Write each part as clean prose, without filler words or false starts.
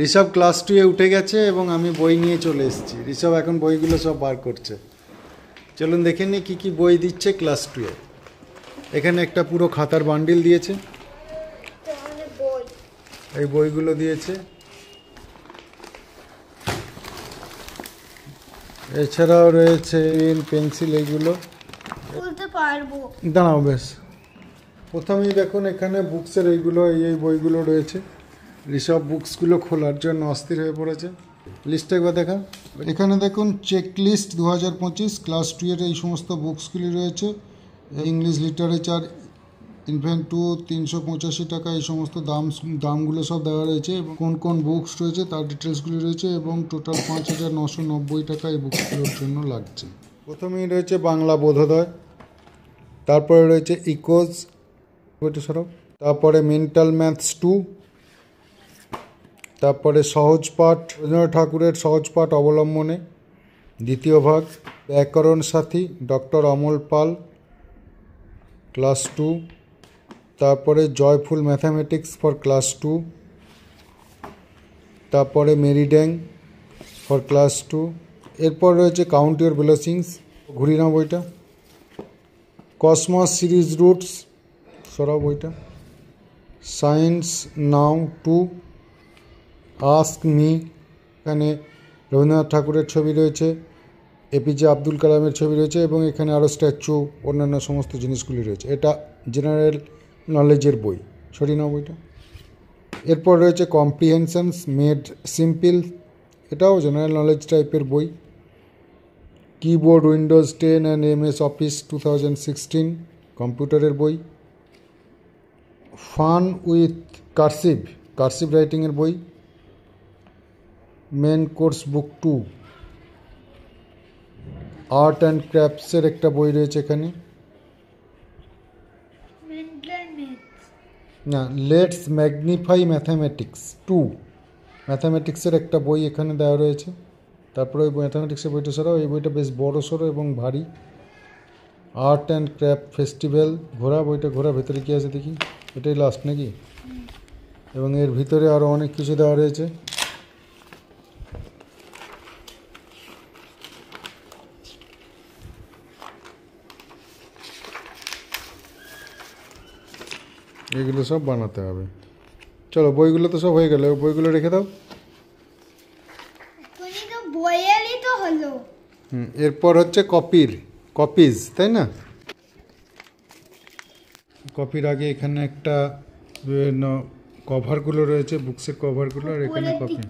Rishabh class 2-এ উঠে গেছে এবং আমি বই নিয়ে চলে এসেছি। ঋষভ এখন বইগুলো সব বার করছে। চলুন দেখে নিই কী কী বই দিচ্ছে ক্লাস 2-এ। এখানে একটা পুরো খাতার বান্ডিল দিয়েছে, এই বইগুলো দিয়েছে। এছাড়াও রয়েছে পেন্সিল, এইগুলো দাঁড়াও বেশ। প্রথমেই দেখুন এখানে বুকসের এইগুলো এই বইগুলো রয়েছে। ঋষভ বুকসগুলো খোলার জন্য অস্থির হয়ে পড়েছে। লিস্টটা একবার দেখা। এখানে দেখুন চেক লিস্ট 2025 ক্লাস 2-এর এই সমস্ত বুকসগুলি রয়েছে। ইংলিশ লিটারেচার ইনফ্যান্ট 2 385 টাকা, এই সমস্ত দামগুলো সব দেওয়া রয়েছে এবং কোন কোন বুকস রয়েছে তার ডিটেলসগুলি রয়েছে এবং টোটাল 5990 টাকা এই বুকসগুলোর জন্য লাগছে। প্রথমেই রয়েছে বাংলা বোধোদয়, তারপরে রয়েছে ইকোজ, তারপরে মেন্টাল ম্যাথস 2, তারপরে সহজ পাঠ, রবীন্দ্রনাথ ঠাকুরের সহজ পাঠ অবলম্বনে দ্বিতীয় ভাগ, ব্যাকরণ সাথী ডক্টর অমল পাল ক্লাস 2, তারপরে জয়ফুল ম্যাথামেটিক্স ফর ক্লাস 2, তারপরে মেরিড্যাং ফর ক্লাস 2। এরপর রয়েছে কাউন্ট ইউর ব্লেসিংস, ঘুরি না বইটা, কসমস সিরিজ রুটস, সরাও বইটা, সায়েন্স নাও 2, আস্ক মি, এখানে রবীন্দ্রনাথ ঠাকুরের ছবি রয়েছে, এপিজে আব্দুল কালামের ছবি রয়েছে এবং এখানে আরও স্ট্যাচু অন্যান্য সমস্ত জিনিসগুলি রয়েছে। এটা জেনারেল নলেজের বই, সরিয়ে নাও বইটা। এরপর রয়েছে কম্প্রিহেনশনস মেড সিম্পল, এটাও জেনারেল নলেজ টাইপের বই। Keyboard Windows 10 and MS office 2016 কম্পিউটারের বই। ফান উইথ কার্সিভ রাইটিংয়ের বই। Main course book 2, art and ক্রাফটসের একটা বই রয়েছে এখানে। না, লেটস ম্যাগনিফাই ম্যাথামেটিক্স 2, ম্যাথামেটিক্সের একটা বই এখানে দেওয়া রয়েছে। তারপরে ওই ম্যাথামেটিক্সের বইটা সরাও, এই বইটা বেশ বড় সড়ো এবং ভারী। আর্ট অ্যান্ড ক্রাফট ফেস্টিভ্যাল, ঘোরা বইটা, ঘোরা ভেতরে কী আছে দেখি, এটাই লাস্ট নাকি? এবং এর ভিতরে আরও অনেক কিছু দেওয়া রয়েছে। এগুলো সব বানাতে হবে। চলো বইগুলো তো সব হয়ে গেল, বইগুলো রেখে দাও। এরপর হচ্ছে কপিজ, তাই না? কপির আগে এখানে একটা বিভিন্ন কভারগুলো রয়েছে, বুকসের কভারগুলো, আর এখানে কপি।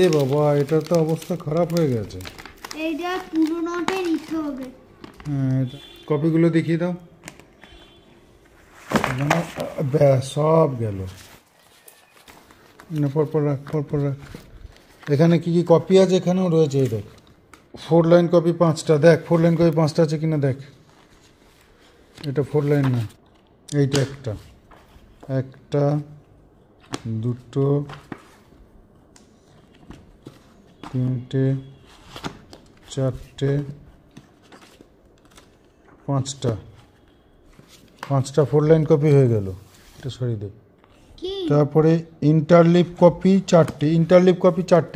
এ বাবা, এটা তো অবস্থা খারাপ হয়ে গেছে। এইটা পুরোনোটা নিতে হবে। হ্যাঁ, কপিগুলো দেখিয়ে দাও। ব্যাস, সব গেল। পরপর রাখ। এখানে কি কি কপি আছে? এখানেও রয়েছে, এই দেখ 4 লাইন কপি 5টা, দেখ 4 লাইন কপি 5টা আছে কিনা দেখ। এটা 4 লাইন না, এইটা একটা 2 3 4 5টা 4 লাইন কপি হয়ে গেল। এটা সরিয়ে দেখ। তারপরে ইন্টারলিপ কপি 4টে,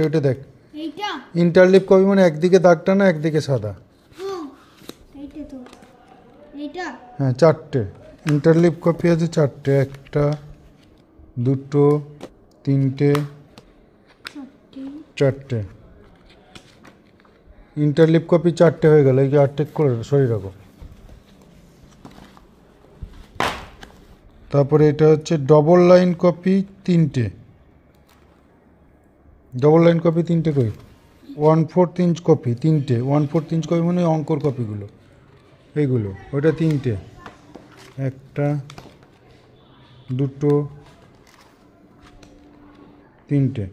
এটা দেখ। ইন্টারলিপ কপি মানে একদিকে দাগ টানা একদিকে সাদা। হ্যাঁ, 4টে ইন্টারলিপ কপি আছে, 4টে, 1 2 3 4টে ইন্টারলিপ কপি 4টে হয়ে গেল। এই 8টে করে সরিয়ে রাখো। তারপরে এটা হচ্ছে ডবল লাইন কপি 3টে, কই 1/4 ইঞ্চ কপি 3টে, 1/4 ইঞ্চ কপি মানে অঙ্কর কপিগুলো, এইগুলো, ওইটা 3টে, 1 2 3টে,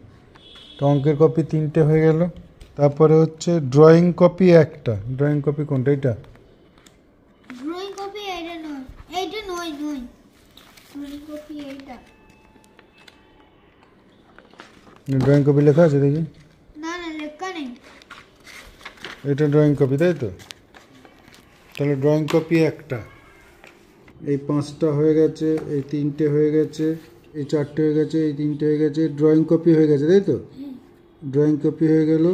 তো অঙ্কের কপি 3টে হয়ে গেল। তারপরে হচ্ছে ড্রয়িং কপি 1টা, ড্রয়িং কপি কোনটা? এটা ড্রয়িং কপি, এইটা নয় ড্রয়িং কপি এইটা। ড্রয়িং কপি লেখা আছে দেখি। না লেখা নেই। এটা ড্রয়িং কপি, তাই তো? তাহলে ড্রয়িং কপি 1টা, এই 5টা হয়ে গেছে, এই 3টে হয়ে গেছে, এই 4টে হয়ে গেছে, এই 3টে হয়ে গেছে, ড্রয়িং কপি হয়ে গেছে, তাই তো? ড্রয়িং কপি হয়ে গেল।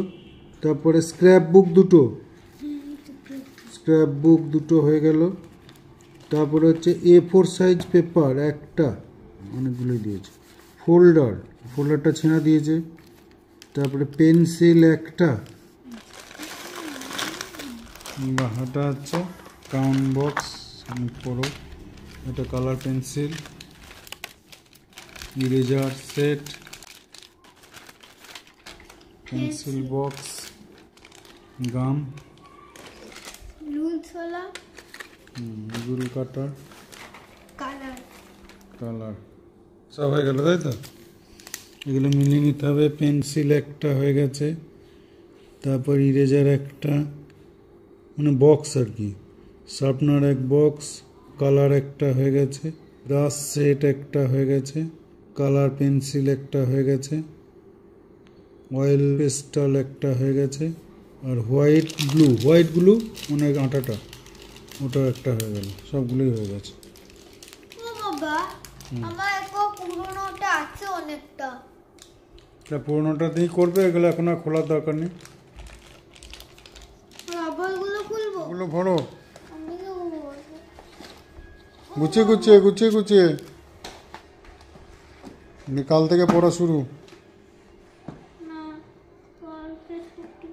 তারপরে স্ক্র্যাপ বুক দুটো, স্ক্র্যাপ বুক দুটো হয়ে গেল। তারপরে হচ্ছে A4 সাইজ পেপার একটা, অনেকগুলোই দিয়েছে। ফোল্ডার, ফোল্ডারটা ছেঁড়া দিয়েছে। তারপরে পেন্সিল একটা, এটা হচ্ছে কাউন্ট বক্স বড়, এটা colour pencil, eraser set, pencil box, gum, রুলসওয়ালা, রুল কাটার, কালার। কালার, সব হয়ে গেল, তাই তো? এগুলো মিলিয়ে নিতে হবে। পেন্সিল একটা হয়ে গেছে, তারপর ইরেজার একটা, মানে বক্স আর কি, শার্পনার এক বক্স, কালার একটা হয়ে গেছে, ব্রাশ সেট একটা হয়ে গেছে, কালার পেন্সিল একটা হয়ে গেছে, অয়েল পেস্টাল একটা হয়ে গেছে, আর হোয়াইট গ্লু মানে আটাটা, ওটা একটা হয়ে গেল। সবগুলোই হয়ে গেছে। ও বাবা, আমার একটা পুরোনোটা আছে অনেকটা। তা পুরোনোটা দিয়েই করবে, এগুলো এখন আর খোলার দরকার নেই। রাবারগুলো খুলবো? ওগুলো ভরো, আমি তো গুছিয়ে গুছিয়ে কাল থেকে পড়া শুরু। না, কালকে ছুটি।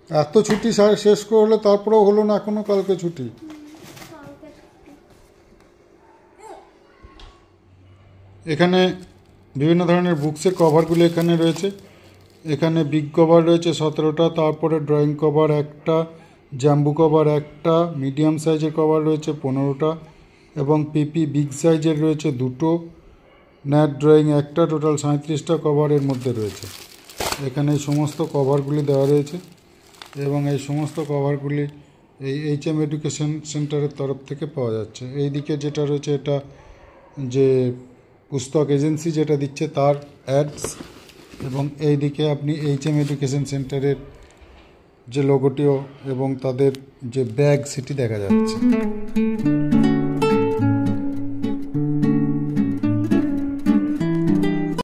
এত ছুটি শেষ করলে তারপরেও হলো না, এখনো কালকে ছুটি। কালকে ছুটি। এখানে বিভিন্ন ধরনের বুকসের কভারগুলো এখানে রয়েছে। এখানে বিগ কভার রয়েছে 17টা, তারপরে ড্রয়িং কভার একটা, জাম্বু কভার একটা, মিডিয়াম সাইজের কভার রয়েছে 15টা, এবং পিপি বিগ সাইজের রয়েছে 2টো, ন্যাট ড্রয়িং একটা, টোটাল 37টা কভারের মধ্যে রয়েছে। এখানে এই সমস্ত কভারগুলি দেওয়া রয়েছে, এবং এই সমস্ত কভারগুলি এই HM এডুকেশন সেন্টারের তরফ থেকে পাওয়া যাচ্ছে। এই দিকে যেটা রয়েছে এটা যে পুস্তক এজেন্সি যেটা দিচ্ছে তার অ্যাডস, এবং এই দিকে আপনি HM এডুকেশন সেন্টারের যে লোগোটিও এবং তাদের যে ব্যাগ সেটি দেখা যাচ্ছে।